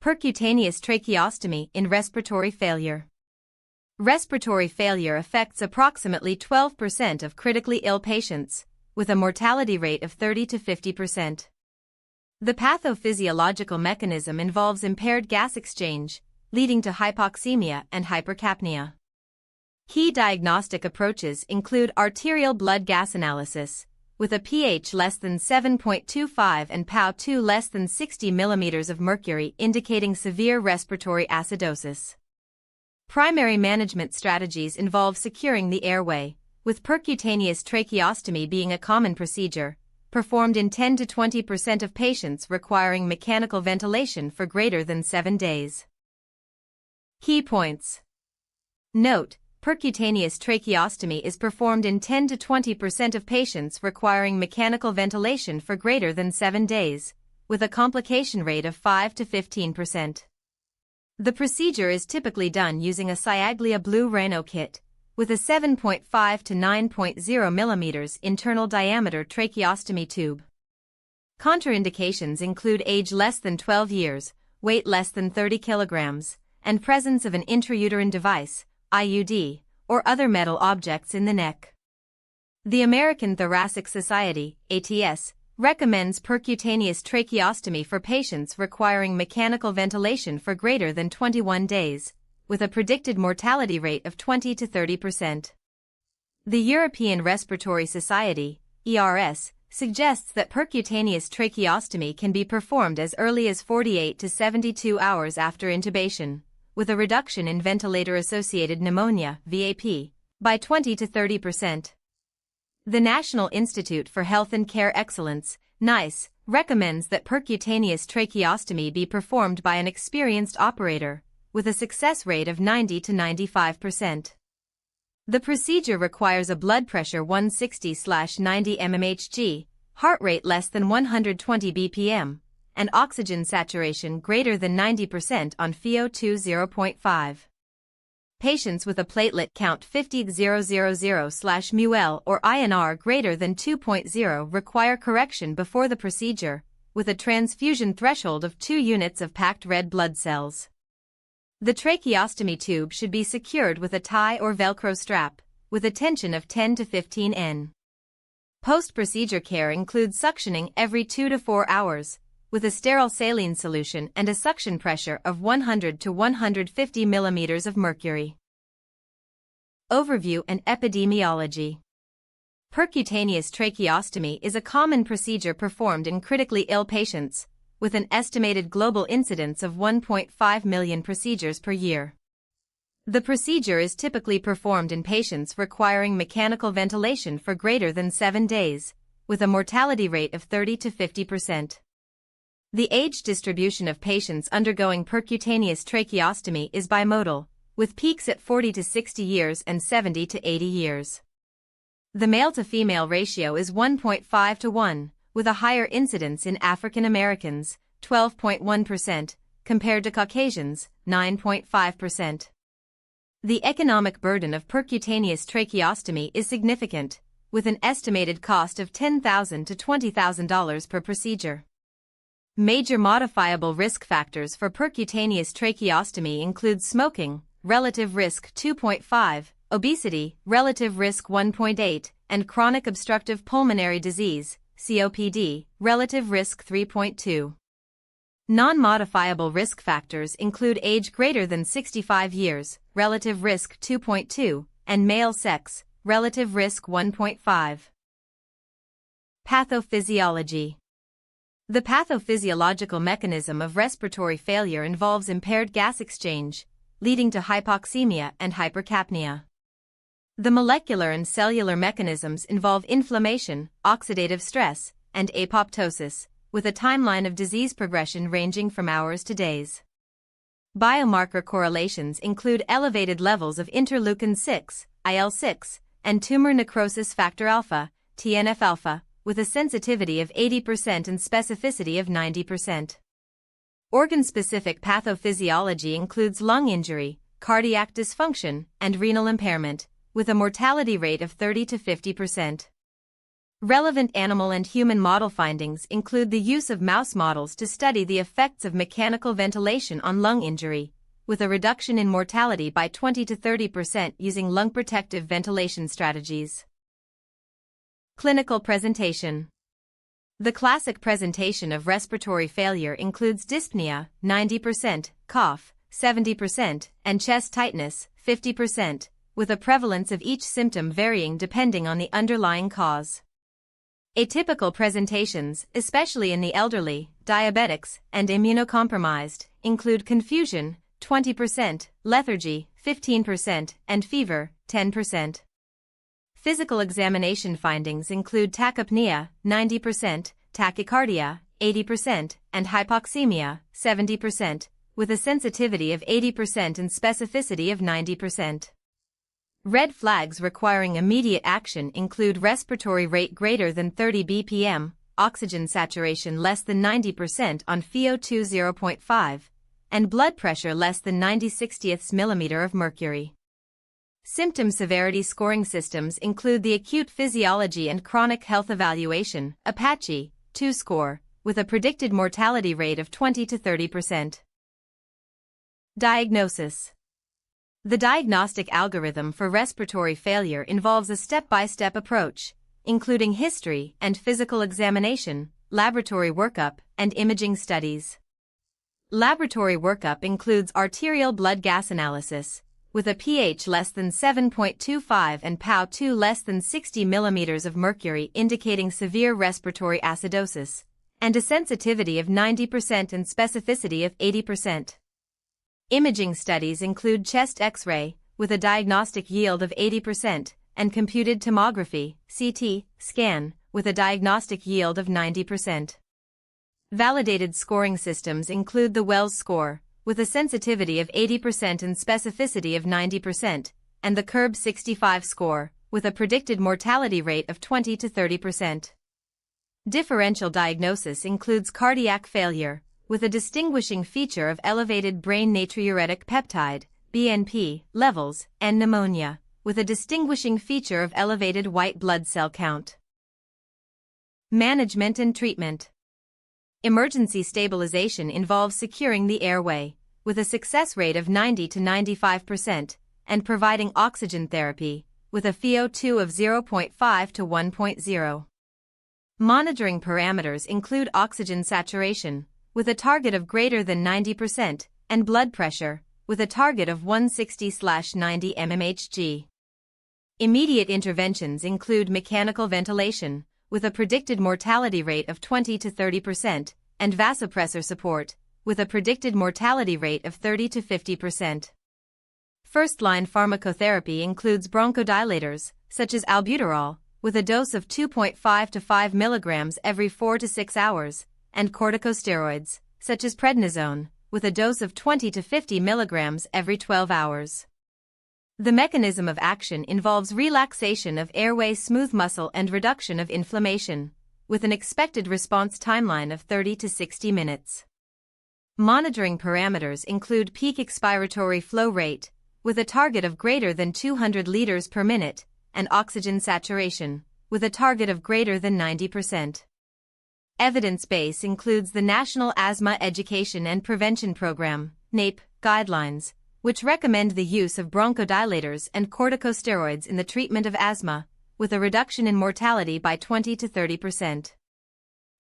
Percutaneous tracheostomy in respiratory failure. Respiratory failure affects approximately 12% of critically ill patients, with a mortality rate of 30 to 50%. The pathophysiological mechanism involves impaired gas exchange, leading to hypoxemia and hypercapnia. Key diagnostic approaches include arterial blood gas analysis, with a pH less than 7.25 and PaO2 less than 60 mm of mercury indicating severe respiratory acidosis. Primary management strategies involve securing the airway, with percutaneous tracheostomy being a common procedure, performed in 10 to 20% of patients requiring mechanical ventilation for greater than 7 days. Key points. Note: percutaneous tracheostomy is performed in 10 to 20% of patients requiring mechanical ventilation for greater than 7 days, with a complication rate of 5 to 15%. The procedure is typically done using a Ciaglia Blue Rhino kit, with a 7.5 to 9.0 mm internal diameter tracheostomy tube. Contraindications include age less than 12 years, weight less than 30 kilograms, and presence of an intrauterine device, IUD, or other metal objects in the neck. The American Thoracic Society, ATS, recommends percutaneous tracheostomy for patients requiring mechanical ventilation for greater than 21 days, with a predicted mortality rate of 20 to 30%. The European Respiratory Society, ERS, suggests that percutaneous tracheostomy can be performed as early as 48 to 72 hours after intubation, with a reduction in ventilator-associated pneumonia, VAP, by 20 to 30%. The National Institute for Health and Care Excellence, NICE, recommends that percutaneous tracheostomy be performed by an experienced operator, with a success rate of 90 to 95%. The procedure requires a blood pressure 160/90 mmHg, heart rate less than 120 bpm, and oxygen saturation greater than 90% on FiO2 0.5. Patients with a platelet count 50,000/μL or INR greater than 2.0 require correction before the procedure, with a transfusion threshold of 2 units of packed red blood cells. The tracheostomy tube should be secured with a tie or Velcro strap, with a tension of 10 to 15 N. Post-procedure care includes suctioning every 2 to 4 hours, with a sterile saline solution and a suction pressure of 100 to 150 mm of mercury. Overview and epidemiology. Percutaneous tracheostomy is a common procedure performed in critically ill patients, with an estimated global incidence of 1.5 million procedures per year. The procedure is typically performed in patients requiring mechanical ventilation for greater than 7 days, with a mortality rate of 30 to 50%. The age distribution of patients undergoing percutaneous tracheostomy is bimodal, with peaks at 40 to 60 years and 70 to 80 years. The male-to-female ratio is 1.5 to 1, with a higher incidence in African Americans, 12.1%, compared to Caucasians, 9.5%. The economic burden of percutaneous tracheostomy is significant, with an estimated cost of $10,000 to $20,000 per procedure. Major modifiable risk factors for percutaneous tracheostomy include smoking, relative risk 2.5, obesity, relative risk 1.8, and chronic obstructive pulmonary disease, COPD, relative risk 3.2. Non-modifiable risk factors include age greater than 65 years, relative risk 2.2, and male sex, relative risk 1.5. Pathophysiology. The pathophysiological mechanism of respiratory failure involves impaired gas exchange, leading to hypoxemia and hypercapnia. The molecular and cellular mechanisms involve inflammation, oxidative stress, and apoptosis, with a timeline of disease progression ranging from hours to days. Biomarker correlations include elevated levels of interleukin-6, IL-6, and tumor necrosis factor alpha, TNF-alpha, with a sensitivity of 80% and specificity of 90%. Organ-specific pathophysiology includes lung injury, cardiac dysfunction, and renal impairment, with a mortality rate of 30 to 50%. Relevant animal and human model findings include the use of mouse models to study the effects of mechanical ventilation on lung injury, with a reduction in mortality by 20 to 30% using lung protective ventilation strategies. Clinical presentation. The classic presentation of respiratory failure includes dyspnea, 90%, cough, 70%, and chest tightness, 50%, with a prevalence of each symptom varying depending on the underlying cause. Atypical presentations, especially in the elderly, diabetics, and immunocompromised, include confusion, 20%, lethargy, 15%, and fever, 10%. Physical examination findings include tachypnea, 90%, tachycardia, 80%, and hypoxemia, 70%, with a sensitivity of 80% and specificity of 90%. Red flags requiring immediate action include respiratory rate greater than 30 bpm, oxygen saturation less than 90% on FiO2 0.5, and blood pressure less than 90/60 millimeter of mercury. Symptom severity scoring systems include the Acute Physiology and Chronic Health Evaluation, Apache, 2 score, with a predicted mortality rate of 20 to 30%. Diagnosis. The diagnostic algorithm for respiratory failure involves a step-by-step approach, including history and physical examination, laboratory workup, and imaging studies. Laboratory workup includes arterial blood gas analysis, with a pH less than 7.25 and PaO2 less than 60 millimeters of mercury indicating severe respiratory acidosis, and a sensitivity of 90% and specificity of 80%. Imaging studies include chest X-ray, with a diagnostic yield of 80%, and computed tomography, CT, scan, with a diagnostic yield of 90%. Validated scoring systems include the Wells score, with a sensitivity of 80% and specificity of 90%, and the Curb 65 score, with a predicted mortality rate of 20 to 30%. Differential diagnosis includes cardiac failure, with a distinguishing feature of elevated brain natriuretic peptide, BNP, levels, and pneumonia, with a distinguishing feature of elevated white blood cell count. Management and treatment. Emergency stabilization involves securing the airway, with a success rate of 90 to 95%, and providing oxygen therapy, with a FiO2 of 0.5 to 1.0. Monitoring parameters include oxygen saturation, with a target of greater than 90%, and blood pressure, with a target of 160/90 mmHg. Immediate interventions include mechanical ventilation, with a predicted mortality rate of 20 to 30%, and vasopressor support, with a predicted mortality rate of 30 to 50%. First-line pharmacotherapy includes bronchodilators, such as albuterol, with a dose of 2.5 to 5 milligrams every 4 to 6 hours, and corticosteroids, such as prednisone, with a dose of 20 to 50 milligrams every 12 hours. The mechanism of action involves relaxation of airway smooth muscle and reduction of inflammation, with an expected response timeline of 30 to 60 minutes. Monitoring parameters include peak expiratory flow rate, with a target of greater than 200 liters per minute, and oxygen saturation, with a target of greater than 90%. Evidence base includes the National Asthma Education and Prevention Program, NAEP, guidelines, which recommend the use of bronchodilators and corticosteroids in the treatment of asthma, with a reduction in mortality by 20 to 30%.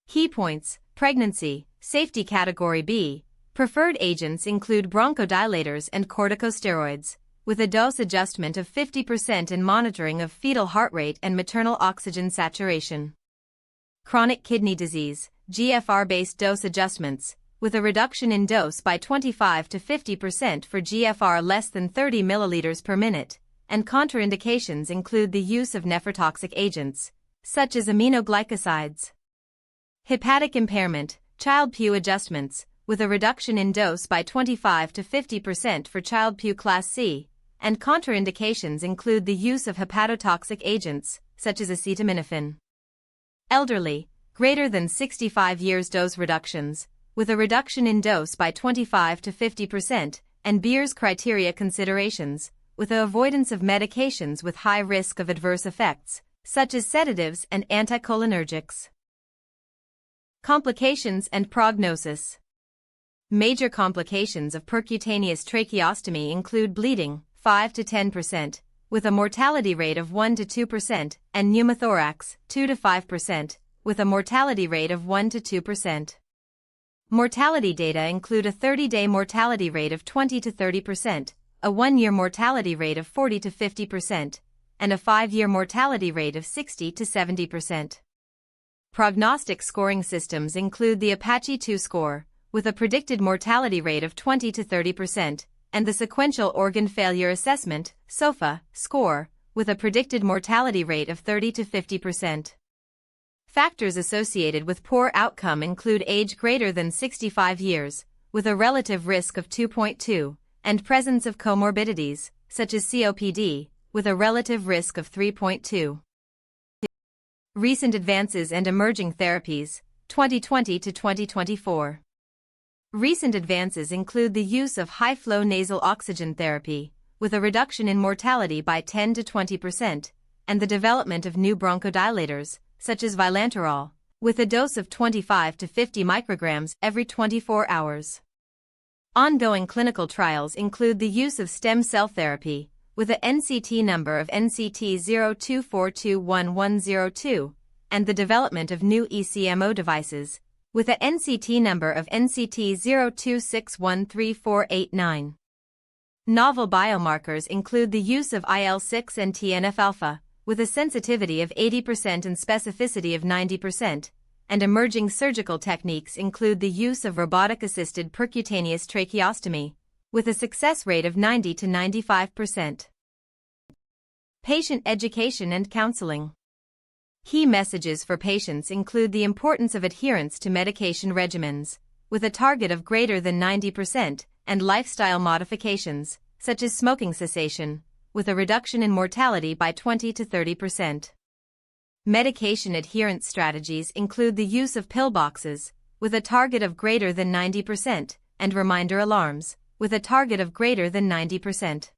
Key points: pregnancy, safety category B. Preferred agents include bronchodilators and corticosteroids, with a dose adjustment of 50% and monitoring of fetal heart rate and maternal oxygen saturation. Chronic kidney disease, GFR-based dose adjustments, with a reduction in dose by 25 to 50% for GFR less than 30 milliliters per minute, and contraindications include the use of nephrotoxic agents, such as aminoglycosides. Hepatic impairment, Child-Pugh adjustments, with a reduction in dose by 25 to 50% for Child-Pugh Class C, and contraindications include the use of hepatotoxic agents, such as acetaminophen. Elderly, greater than 65 years dose reductions, with a reduction in dose by 25 to 50%, and Beer's criteria considerations, with the avoidance of medications with high risk of adverse effects, such as sedatives and anticholinergics. Complications and prognosis. Major complications of percutaneous tracheostomy include bleeding, 5 to 10%, with a mortality rate of 1 to 2%, and pneumothorax, 2 to 5%, with a mortality rate of 1 to 2%. Mortality data include a 30-day mortality rate of 20 to 30%, a 1-year mortality rate of 40 to 50%, and a 5-year mortality rate of 60 to 70%. Prognostic scoring systems include the Apache 2 score, with a predicted mortality rate of 20 to 30%, and the Sequential Organ Failure Assessment (SOFA) score, with a predicted mortality rate of 30 to 50%. Factors associated with poor outcome include age greater than 65 years, with a relative risk of 2.2, and presence of comorbidities, such as COPD, with a relative risk of 3.2. Recent advances and emerging therapies, 2020 to 2024. Recent advances include the use of high-flow nasal oxygen therapy, with a reduction in mortality by 10 to 20%, and the development of new bronchodilators, such as vilanterol, with a dose of 25 to 50 micrograms every 24 hours. Ongoing clinical trials include the use of stem cell therapy, with a NCT number of NCT 02421102, and the development of new ECMO devices, with a NCT number of NCT 02613489. Novel biomarkers include the use of IL-6 and TNF-alpha, with a sensitivity of 80% and specificity of 90%, and emerging surgical techniques include the use of robotic-assisted percutaneous tracheostomy, with a success rate of 90 to 95%. Patient education and counseling. Key messages for patients include the importance of adherence to medication regimens, with a target of greater than 90%, and lifestyle modifications, such as smoking cessation, with a reduction in mortality by 20 to 30%. Medication adherence strategies include the use of pill boxes, with a target of greater than 90%, and reminder alarms, with a target of greater than 90%.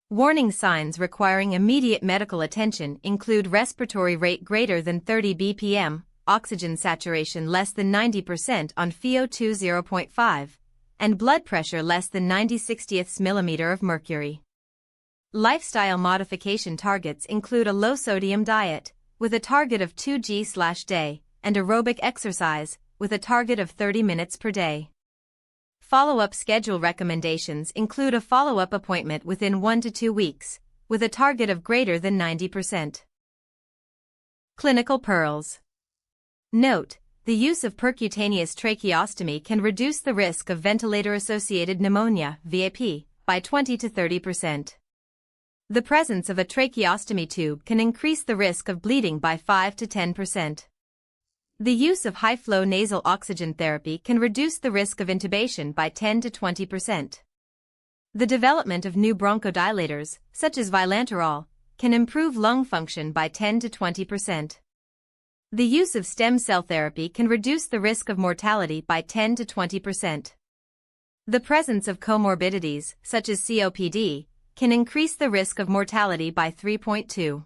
Warning signs requiring immediate medical attention include respiratory rate greater than 30 bpm, oxygen saturation less than 90% on FiO2 0.5, and blood pressure less than 90/60ths mm of mercury. Lifestyle modification targets include a low-sodium diet, with a target of 2g/day, and aerobic exercise, with a target of 30 minutes per day. Follow-up schedule recommendations include a follow-up appointment within 1 to 2 weeks, with a target of greater than 90%. Clinical pearls. Note: the use of percutaneous tracheostomy can reduce the risk of ventilator-associated pneumonia (VAP) by 20 to 30%. The presence of a tracheostomy tube can increase the risk of bleeding by 5 to 10%. The use of high-flow nasal oxygen therapy can reduce the risk of intubation by 10 to 20%. The development of new bronchodilators, such as vilanterol, can improve lung function by 10 to 20%. The use of stem cell therapy can reduce the risk of mortality by 10 to 20%. The presence of comorbidities, such as COPD, can increase the risk of mortality by 3.2.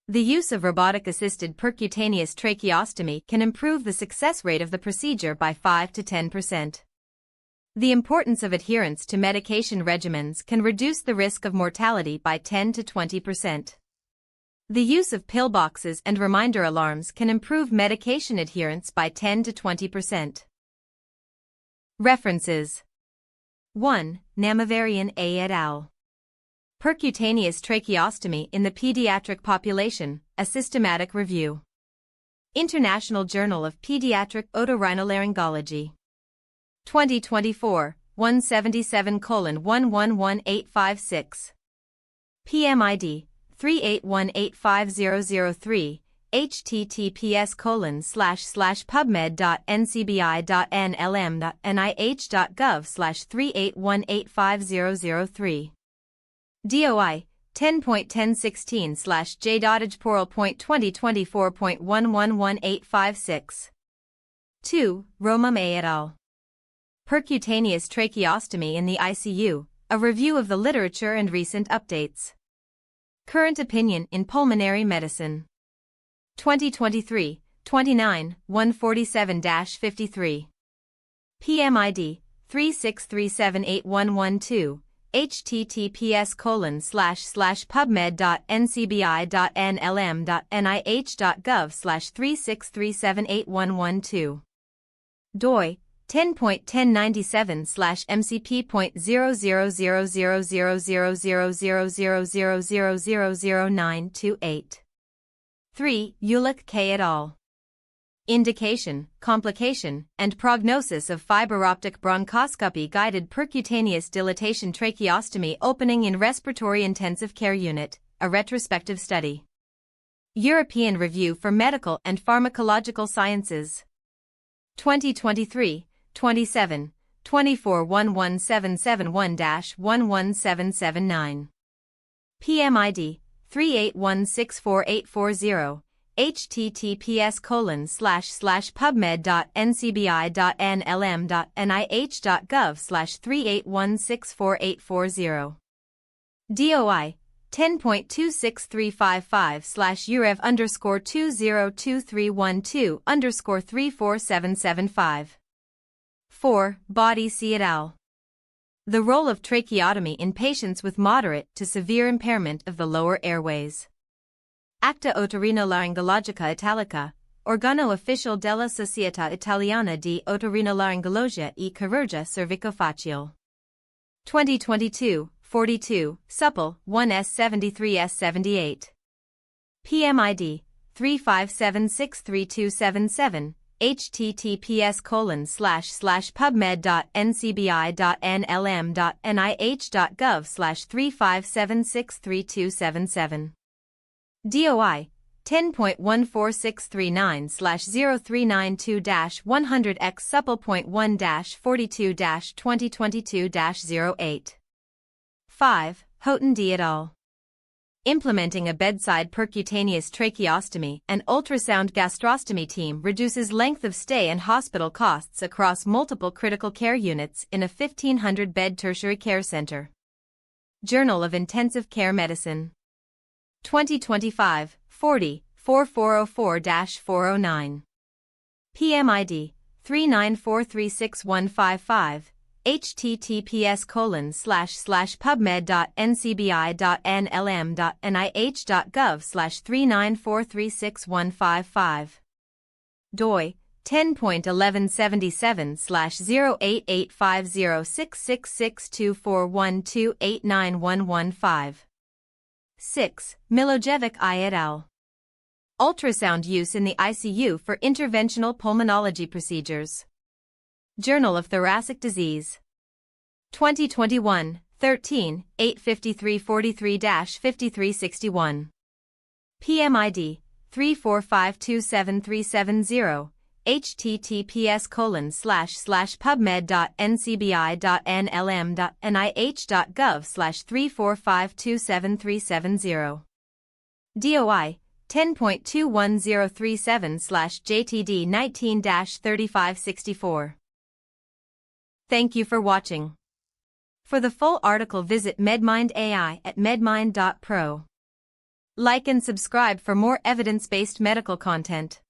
The use of robotic-assisted percutaneous tracheostomy can improve the success rate of the procedure by 5 to 10%. The importance of adherence to medication regimens can reduce the risk of mortality by 10 to 20%. The use of pill boxes and reminder alarms can improve medication adherence by 10 to 20%. References. 1. Namavarian A. et al. Percutaneous tracheostomy in the pediatric population, a systematic review. International Journal of Pediatric Otorhinolaryngology. 2024, 177:111856. PMID, 381850003, https://pubmed.ncbi.nlm.nih.gov/381850003. DOI 10.1016/J.Portal.2024.111856. 2. Romam A. et al. Percutaneous tracheostomy in the ICU, a review of the literature and recent updates. Current Opinion in Pulmonary Medicine. 2023, 29, 147-53. PMID, 363781112, https://pubmed.ncbi.nlm.nih.gov/363781112. doi 10.1097/MCP.0000000000000928. 3. Ulick K. et al. Indication, complication, and prognosis of fiberoptic bronchoscopy guided percutaneous dilatation tracheostomy opening in respiratory intensive care unit, a retrospective study. European Review for Medical and Pharmacological Sciences. 2023, 27, 24 11771-11779. PMID, 381648440, https://pubmed.ncbi.nlm.nih.gov/381648440. DOI 10.26355/UREV_202312_34775. 4. Body C. et al. The role of tracheotomy in patients with moderate to severe impairment of the lower airways. Acta Otorinolaryngologica Italica, Organo Ufficiale della Società Italiana di Otorinolaryngologia e Chirurgia Cervicofaciale. 2022, 42, Supple, 1S73S78. PMID, 357632277, https://pubmed.ncbi.nlm.nih.gov/357632277. DOI 10.14639/0392-100X Supple.1-42-2022-08. 5. Houghton D. et al. Implementing a bedside percutaneous tracheostomy and ultrasound gastrostomy team reduces length of stay and hospital costs across multiple critical care units in a 1,500-bed tertiary care center. Journal of Intensive Care Medicine. 2025, 40, 4404-409. PMID, 394361555, https://pubmed.ncbi.nlm.nih.gov/394361555. doi 10.1177/08850666241289115. 6. Milojevic I. et al. Ultrasound use in the ICU for interventional pulmonology procedures. Journal of Thoracic Disease. 2021, 13, 85343-5361. PMID, 3452737, https://pubmed.ncbi.nlm.nih.gov/3452737. DOI 10.21037/JTD19-3564. Thank you for watching. For the full article visit MedMind AI at medmind.pro. Like and subscribe for more evidence-based medical content.